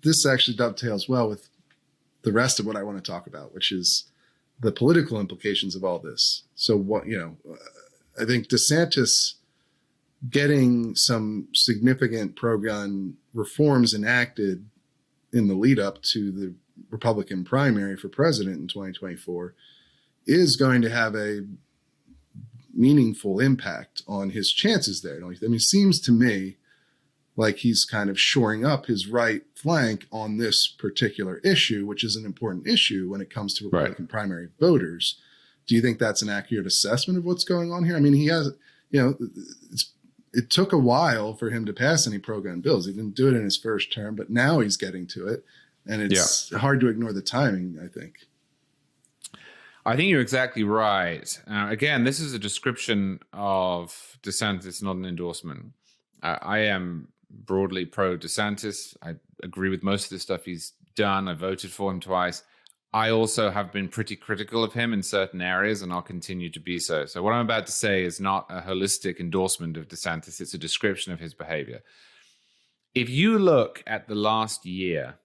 this actually dovetails well with the rest of what I want to talk about, which is the political implications of all this. So I think DeSantis getting some significant pro-gun reforms enacted in the lead up to the Republican primary for president in 2024 is going to have a meaningful impact on his chances there. I mean, it seems to me like he's kind of shoring up his right flank on this particular issue, which is an important issue when it comes to Republican primary voters. Do you think that's an accurate assessment of what's going on here? I mean, he has, it took a while for him to pass any pro-gun bills. He didn't do it in his first term, but now he's getting to it. And it's hard to ignore the timing, I think. I think you're exactly right. Again, this is a description of DeSantis, not an endorsement. I am broadly pro DeSantis. I agree with most of the stuff he's done. I voted for him twice. I also have been pretty critical of him in certain areas, and I'll continue to be so. So what I'm about to say is not a holistic endorsement of DeSantis. It's a description of his behavior. If you look at the last year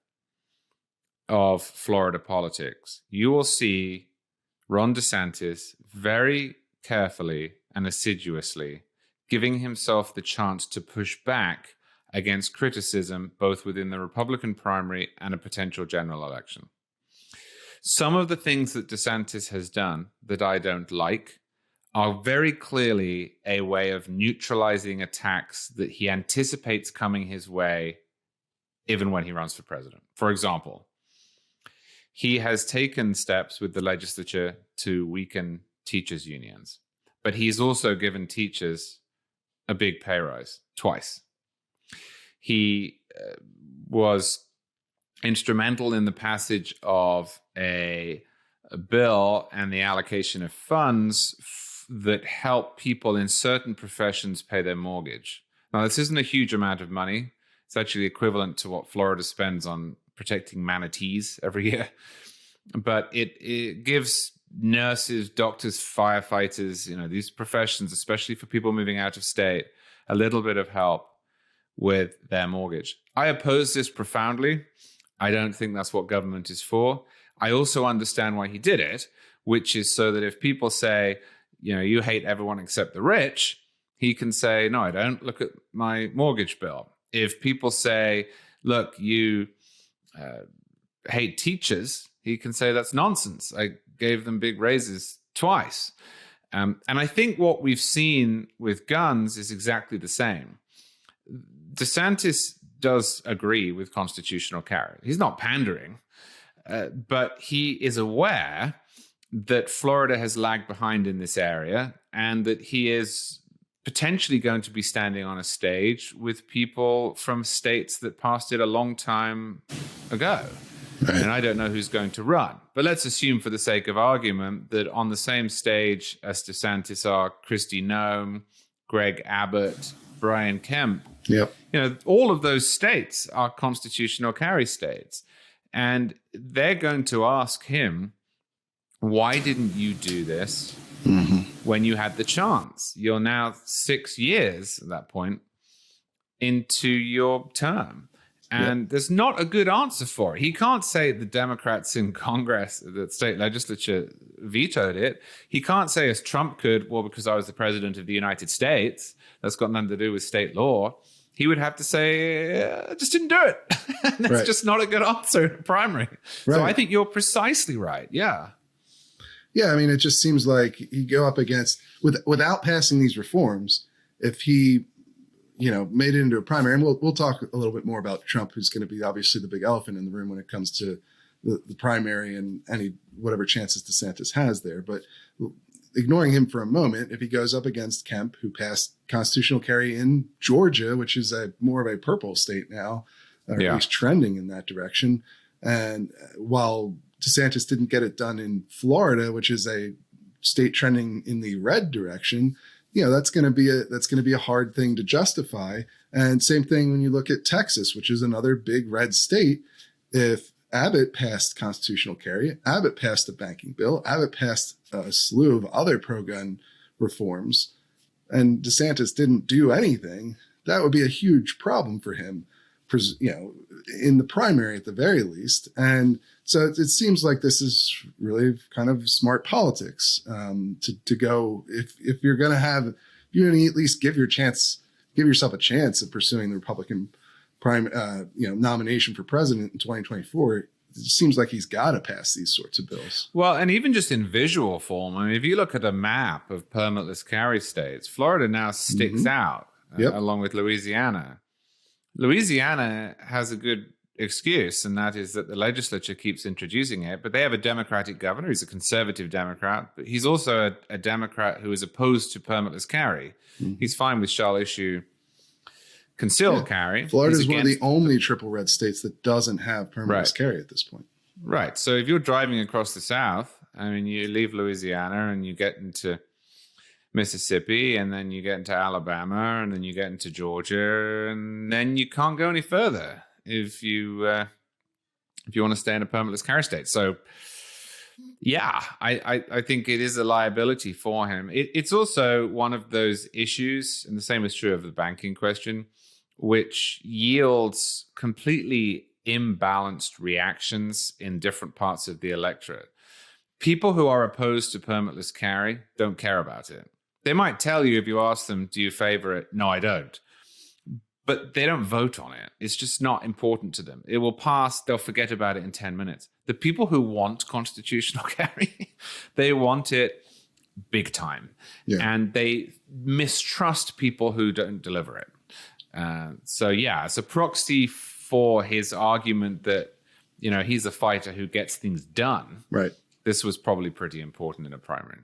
of Florida politics, you will see Ron DeSantis very carefully and assiduously giving himself the chance to push back against criticism, both within the Republican primary and a potential general election. Some of the things that DeSantis has done that I don't like are very clearly a way of neutralizing attacks that he anticipates coming his way, even when he runs for president. For example, he has taken steps with the legislature to weaken teachers' unions, but he's also given teachers a big pay rise twice. He was instrumental in the passage of a bill and the allocation of funds that help people in certain professions pay their mortgage. Now, this isn't a huge amount of money. It's actually equivalent to what Florida spends on protecting manatees every year. But it gives nurses, doctors, firefighters, these professions, especially for people moving out of state, a little bit of help with their mortgage. I oppose this profoundly. I don't think that's what government is for. I also understand why he did it, which is so that if people say, you hate everyone except the rich, he can say, no, I don't. Look at my mortgage bill. If people say, look, you hate teachers, he can say that's nonsense. I gave them big raises twice. And I think what we've seen with guns is exactly the same. DeSantis does agree with constitutional carry. He's not pandering, but he is aware that Florida has lagged behind in this area and that he is potentially going to be standing on a stage with people from states that passed it a long time ago. Right. And I don't know who's going to run. But let's assume for the sake of argument that on the same stage as DeSantis are Kristi Noem, Greg Abbott, Brian Kemp. Yep. All of those states are constitutional carry states. And they're going to ask him, why didn't you do this when you had the chance? You're now 6 years at that point into your term. And there's not a good answer for it. He can't say the Democrats in Congress, the state legislature, vetoed it. He can't say, as Trump could, well, because I was the president of the United States. That's got nothing to do with state law. He would have to say, I just didn't do it. That's just not a good answer in a primary. Right. So I think you're precisely right. Yeah. Yeah, I mean, it just seems like you go up against, without passing these reforms, if he made it into a primary, and we'll talk a little bit more about Trump, who's going to be obviously the big elephant in the room when it comes to the primary and whatever chances DeSantis has there. But ignoring him for a moment, if he goes up against Kemp, who passed constitutional carry in Georgia, which is more of a purple state now, or at least trending in that direction, and while DeSantis didn't get it done in Florida, which is a state trending in the red direction, that's going to be a hard thing to justify. And same thing when you look at Texas, which is another big red state. If Abbott passed constitutional carry, Abbott passed the banking bill, Abbott passed a slew of other pro-gun reforms, and DeSantis didn't do anything, that would be a huge problem for him. in the primary at the very least. And so it seems like this is really kind of smart politics to go, if you're going to have, you know, at least give yourself a chance of pursuing the Republican nomination for president in 2024. It seems like he's got to pass these sorts of bills. Well, and even just in visual form, I mean, if you look at a map of permitless carry states, Florida now sticks out along with Louisiana. Louisiana has a good excuse, and that is that the legislature keeps introducing it, but they have a Democratic governor. He's a conservative Democrat, but he's also a Democrat who is opposed to permitless carry. Mm-hmm. He's fine with shall issue concealed carry. Florida is one of the only triple red states that doesn't have permitless carry at this point. Right. So if you're driving across the South, I mean, you leave Louisiana and you get into Mississippi, and then you get into Alabama, and then you get into Georgia, and then you can't go any further if you want to stay in a permitless carry state. So, yeah, I think it is a liability for him. It's also one of those issues, and the same is true of the banking question, which yields completely imbalanced reactions in different parts of the electorate. People who are opposed to permitless carry don't care about it. They might tell you if you ask them, do you favor it? No, I don't. But they don't vote on it. It's just not important to them. It will pass. They'll forget about it in 10 minutes. The people who want constitutional carry, they want it big time. Yeah. And they mistrust people who don't deliver it. So, yeah, it's a proxy for his argument that, you know, he's a fighter who gets things done. Right. This was probably pretty important in a primary.